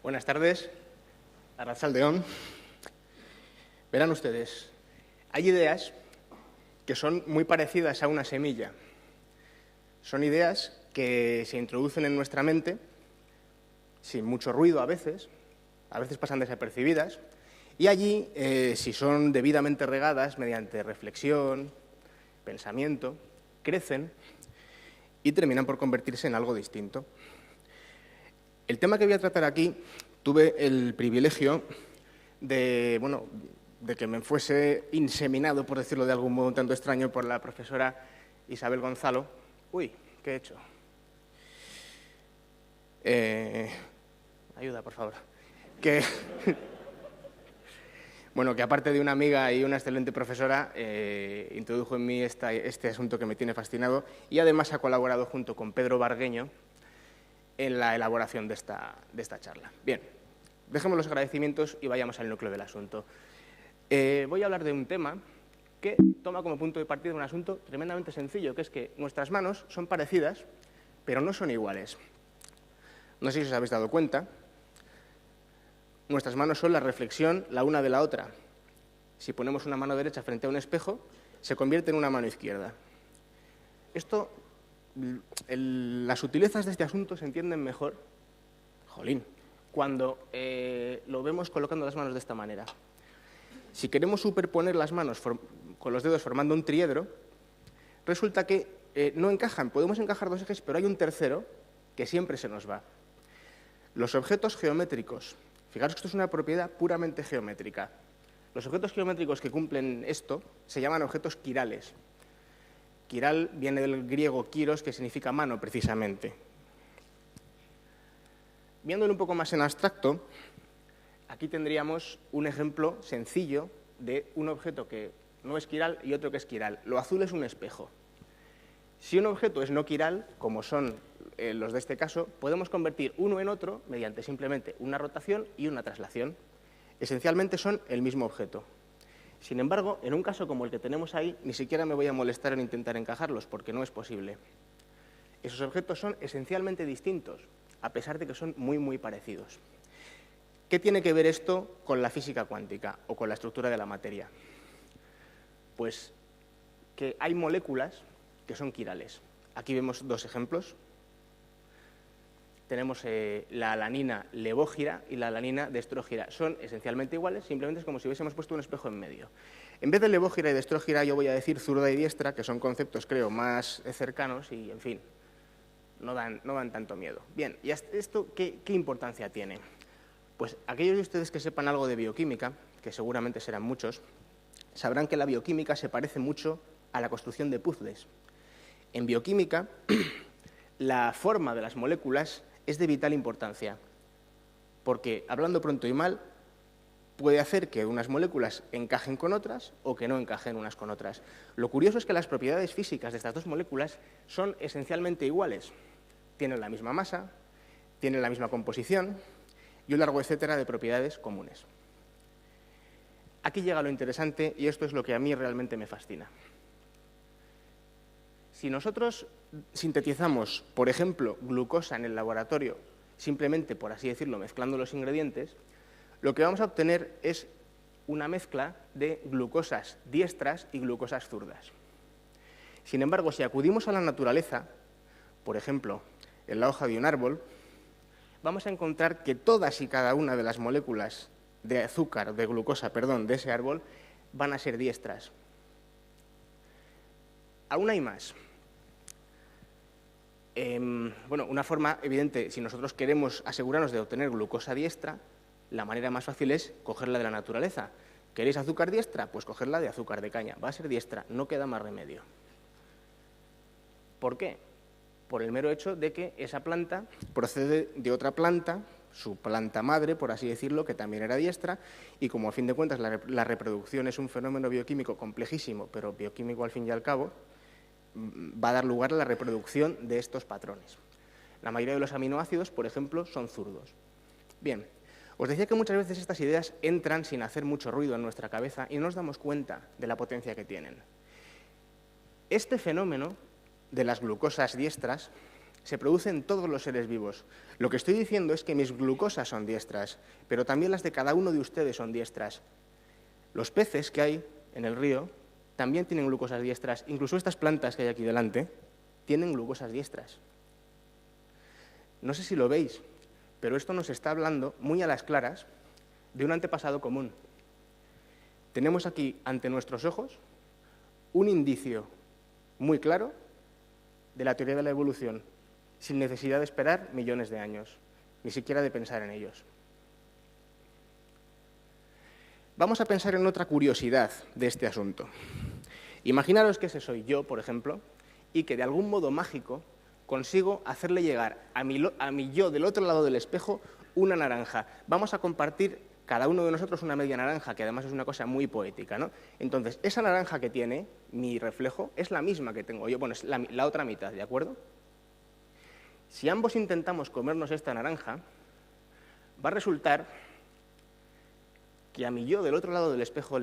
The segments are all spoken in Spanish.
Buenas tardes, Arratsaldeon. Verán ustedes, hay ideas que son muy parecidas a una semilla. Son ideas que se introducen en nuestra mente sin mucho ruido a veces pasan desapercibidas, y allí, si son debidamente regadas mediante reflexión, pensamiento, crecen y terminan por convertirse en algo distinto. El tema que voy a tratar aquí, tuve el privilegio de que me fuese inseminado, por decirlo de algún modo un tanto extraño, por la profesora Isabel Gonzalo. Uy, ¿qué he hecho? Ayuda, por favor. Que aparte de una amiga y una excelente profesora, introdujo en mí este asunto que me tiene fascinado, y además ha colaborado junto con Pedro Bargueño en la elaboración de esta charla. Bien, dejemos los agradecimientos y vayamos al núcleo del asunto. Voy a hablar de un tema que toma como punto de partida un asunto tremendamente sencillo, que es que nuestras manos son parecidas, pero no son iguales. No sé si os habéis dado cuenta. Nuestras manos son la reflexión la una de la otra. Si ponemos una mano derecha frente a un espejo, se convierte en una mano izquierda. Las sutilezas de este asunto se entienden mejor, cuando lo vemos colocando las manos de esta manera. Si queremos superponer las manos con los dedos formando un triedro, resulta que no encajan. Podemos encajar dos ejes, pero hay un tercero que siempre se nos va. Los objetos geométricos. Fijaros que esto es una propiedad puramente geométrica. Los objetos geométricos que cumplen esto se llaman objetos quirales. Quiral viene del griego kiros, que significa mano, precisamente. Viéndolo un poco más en abstracto, aquí tendríamos un ejemplo sencillo de un objeto que no es quiral y otro que es quiral. Lo azul es un espejo. Si un objeto es no quiral, como son los de este caso, podemos convertir uno en otro mediante simplemente una rotación y una traslación. Esencialmente son el mismo objeto. Sin embargo, en un caso como el que tenemos ahí, ni siquiera me voy a molestar en intentar encajarlos, porque no es posible. Esos objetos son esencialmente distintos, a pesar de que son muy, muy parecidos. ¿Qué tiene que ver esto con la física cuántica o con la estructura de la materia? Pues que hay moléculas que son quirales. Aquí vemos dos ejemplos. Tenemos la alanina levógira y la alanina destrógira. Son esencialmente iguales, simplemente es como si hubiésemos puesto un espejo en medio. En vez de levógira y destrógira, yo voy a decir zurda y diestra, que son conceptos, creo, más cercanos y, en fin, no dan tanto miedo. Bien, ¿y esto qué importancia tiene? Pues aquellos de ustedes que sepan algo de bioquímica, que seguramente serán muchos, sabrán que la bioquímica se parece mucho a la construcción de puzzles. En bioquímica, la forma de las moléculas es de vital importancia, porque, hablando pronto y mal, puede hacer que unas moléculas encajen con otras o que no encajen unas con otras. Lo curioso es que las propiedades físicas de estas dos moléculas son esencialmente iguales. Tienen la misma masa, tienen la misma composición y un largo etcétera de propiedades comunes. Aquí llega lo interesante, y esto es lo que a mí realmente me fascina. Si nosotros sintetizamos, por ejemplo, glucosa en el laboratorio, simplemente, por así decirlo, mezclando los ingredientes, lo que vamos a obtener es una mezcla de glucosas diestras y glucosas zurdas. Sin embargo, si acudimos a la naturaleza, por ejemplo, en la hoja de un árbol, vamos a encontrar que todas y cada una de las moléculas de glucosa, de ese árbol, van a ser diestras. Aún hay más. Una forma evidente, si nosotros queremos asegurarnos de obtener glucosa diestra, la manera más fácil es cogerla de la naturaleza. ¿Queréis azúcar diestra? Pues cogerla de azúcar de caña. Va a ser diestra, no queda más remedio. ¿Por qué? Por el mero hecho de que esa planta procede de otra planta, su planta madre, por así decirlo, que también era diestra, y como a fin de cuentas la reproducción es un fenómeno bioquímico complejísimo, pero bioquímico al fin y al cabo, va a dar lugar a la reproducción de estos patrones. La mayoría de los aminoácidos, por ejemplo, son zurdos. Bien, os decía que muchas veces estas ideas entran sin hacer mucho ruido en nuestra cabeza y no nos damos cuenta de la potencia que tienen. Este fenómeno de las glucosas diestras Se produce en todos los seres vivos. Lo que estoy diciendo es que mis glucosas son diestras, pero también las de cada uno de ustedes son diestras. Los peces que hay en el río también tienen glucosas diestras. Incluso estas plantas que hay aquí delante tienen glucosas diestras. No sé si lo veis, pero esto nos está hablando muy a las claras de un antepasado común. Tenemos aquí ante nuestros ojos un indicio muy claro de la teoría de la evolución, sin necesidad de esperar millones de años, ni siquiera de pensar en ellos. Vamos a pensar en otra curiosidad de este asunto. Imaginaros que ese soy yo, por ejemplo, y que de algún modo mágico consigo hacerle llegar a mi yo del otro lado del espejo una naranja. Vamos a compartir cada uno de nosotros una media naranja, que además es una cosa muy poética, ¿no? Entonces, esa naranja que tiene mi reflejo es la misma que tengo yo, bueno, es la otra mitad, ¿de acuerdo? Si ambos intentamos comernos esta naranja, va a resultar que a mi yo del otro lado del espejo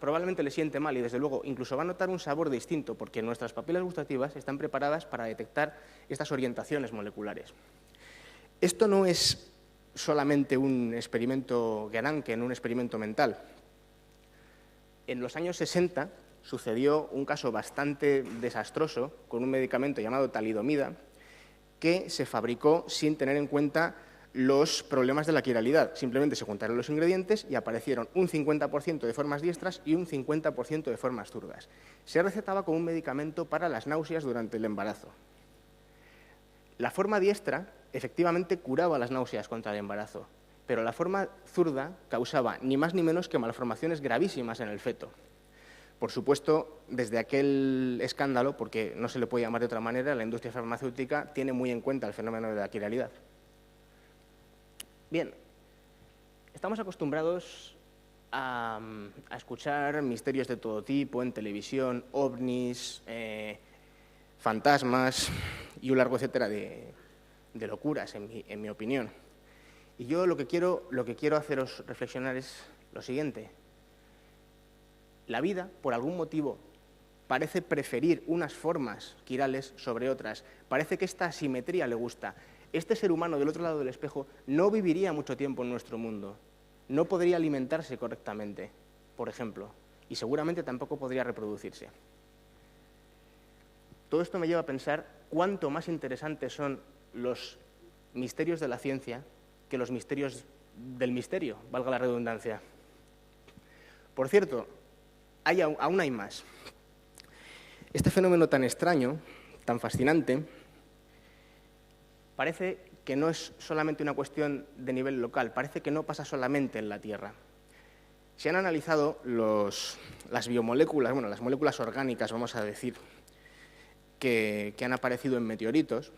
probablemente le siente mal y desde luego incluso va a notar un sabor distinto porque nuestras papilas gustativas están preparadas para detectar estas orientaciones moleculares. Esto no es solamente un experimento Gedanken, un experimento mental. En los años 60 sucedió un caso bastante desastroso con un medicamento llamado talidomida que se fabricó sin tener en cuenta los problemas de la quiralidad. Simplemente se juntaron los ingredientes y aparecieron un 50% de formas diestras y un 50% de formas zurdas. Se recetaba como un medicamento para las náuseas durante el embarazo. La forma diestra efectivamente curaba las náuseas contra el embarazo, pero la forma zurda causaba ni más ni menos que malformaciones gravísimas en el feto. Por supuesto, desde aquel escándalo, porque no se le puede llamar de otra manera, la industria farmacéutica tiene muy en cuenta el fenómeno de la quiralidad. Bien, estamos acostumbrados a escuchar misterios de todo tipo en televisión, ovnis, fantasmas y un largo etcétera de locuras, en mi opinión. Y yo lo que quiero haceros reflexionar es lo siguiente. La vida, por algún motivo, parece preferir unas formas quirales sobre otras. Parece que esta asimetría le gusta. Este ser humano del otro lado del espejo no viviría mucho tiempo en nuestro mundo. No podría alimentarse correctamente, por ejemplo, y seguramente tampoco podría reproducirse. Todo esto me lleva a pensar cuánto más interesantes son los misterios de la ciencia que los misterios del misterio, valga la redundancia. Por cierto, aún hay más. Este fenómeno tan extraño, tan fascinante, parece que no es solamente una cuestión de nivel local, parece que no pasa solamente en la Tierra. Se han analizado las biomoléculas, bueno, las moléculas orgánicas, vamos a decir, que han aparecido en meteoritos.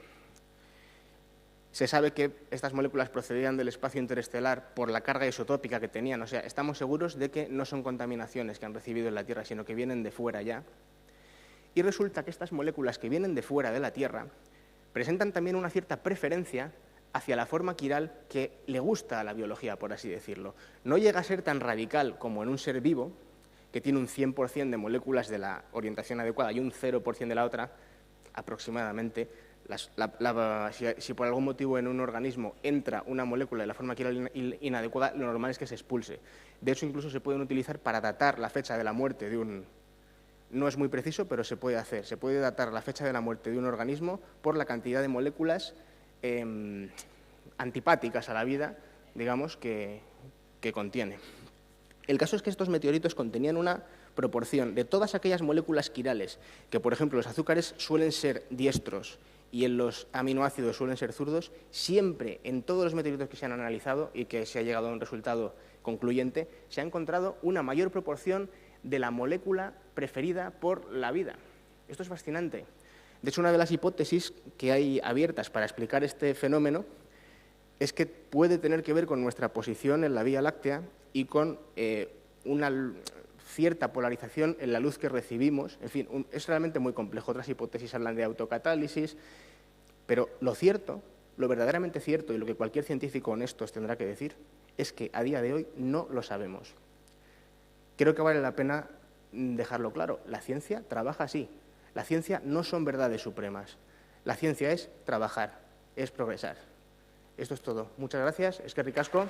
Se sabe que estas moléculas procedían del espacio interestelar por la carga isotópica que tenían. O sea, estamos seguros de que no son contaminaciones que han recibido en la Tierra, sino que vienen de fuera ya. Y resulta que estas moléculas que vienen de fuera de la Tierra presentan también una cierta preferencia hacia la forma quiral que le gusta a la biología, por así decirlo. No llega a ser tan radical como en un ser vivo, que tiene un 100% de moléculas de la orientación adecuada y un 0% de la otra, aproximadamente. Si por algún motivo en un organismo entra una molécula de la forma quiral inadecuada, lo normal es que se expulse. De hecho, incluso se pueden utilizar para datar la fecha de la muerte de un... No es muy preciso, pero se puede hacer. Se puede datar la fecha de la muerte de un organismo por la cantidad de moléculas antipáticas a la vida, digamos, que contiene. El caso es que estos meteoritos contenían una proporción de todas aquellas moléculas quirales, que por ejemplo los azúcares suelen ser diestros y en los aminoácidos suelen ser zurdos, siempre en todos los meteoritos que se han analizado y que se ha llegado a un resultado concluyente, se ha encontrado una mayor proporción de la molécula preferida por la vida. Esto es fascinante. De hecho, una de las hipótesis que hay abiertas para explicar este fenómeno es que puede tener que ver con nuestra posición en la Vía Láctea y con una cierta polarización en la luz que recibimos. En fin, es realmente muy complejo. Otras hipótesis hablan de autocatálisis, pero lo cierto, lo verdaderamente cierto y lo que cualquier científico honesto os tendrá que decir es que a día de hoy no lo sabemos. Creo que vale la pena dejarlo claro. La ciencia trabaja así. La ciencia no son verdades supremas. La ciencia es trabajar, es progresar. Esto es todo. Muchas gracias. Eskerrik asko.